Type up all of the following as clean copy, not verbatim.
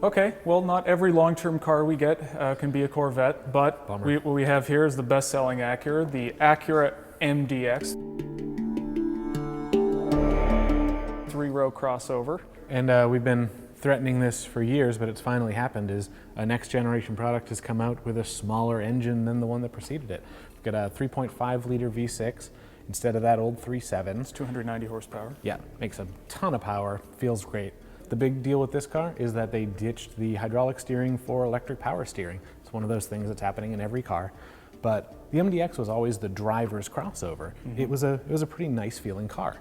Okay, well, not every long-term car we get can be a Corvette, but what we have here is the best-selling Acura, the Acura MDX. 3-row crossover. And we've been threatening this for years, but it's finally happened, is a next generation product has come out with a smaller engine than the one that preceded it. We've got a 3.5 liter V6 instead of that old 3.7. It's 290 horsepower. Yeah, makes a ton of power, feels great. The big deal with this car is that they ditched the hydraulic steering for electric power steering. It's one of those things that's happening in every car. But the MDX was always the driver's crossover. Mm-hmm. It was a pretty nice feeling car.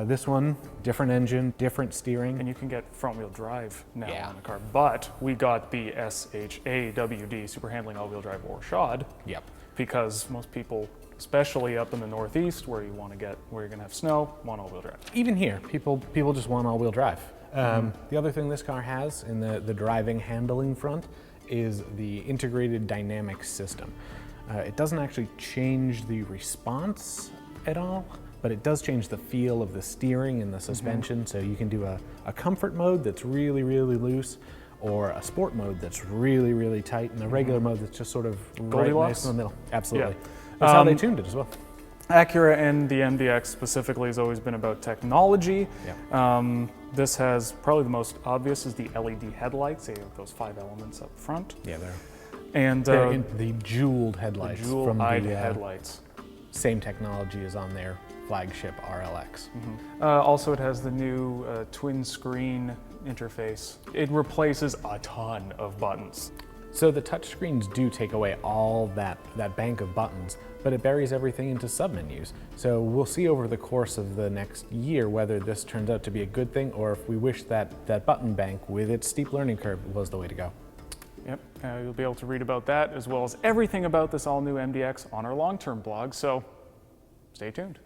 This one, different engine, different steering. And you can get front-wheel drive now on the car. But we got the AWD, Super Handling All-Wheel Drive or SHOD. Yep. Because most people, especially up in the Northeast where you're gonna have snow, want all-wheel drive. Even here, people just want all-wheel drive. The other thing this car has in the driving handling front is the integrated dynamic system. It doesn't actually change the response at all, but it does change the feel of the steering and the suspension. So you can do a comfort mode that's really, really loose, or a sport mode that's really, really tight, and a regular mode that's just sort of right nice in the middle. Absolutely. Yeah. That's how they tuned it as well. Acura and the MDX specifically has always been about technology. Yeah. This has probably the most obvious is the LED headlights. They have those 5 elements up front. Yeah, they're in the jeweled headlights. The jewel-eyed headlights. Same technology as on their flagship RLX. Also, it has the new twin screen interface. It replaces a ton of buttons. So the touchscreens do take away all that bank of buttons, but it buries everything into submenus. So we'll see over the course of the next year whether this turns out to be a good thing, or if we wish that button bank with its steep learning curve was the way to go. Yep, you'll be able to read about that as well as everything about this all-new MDX on our long-term blog, so stay tuned.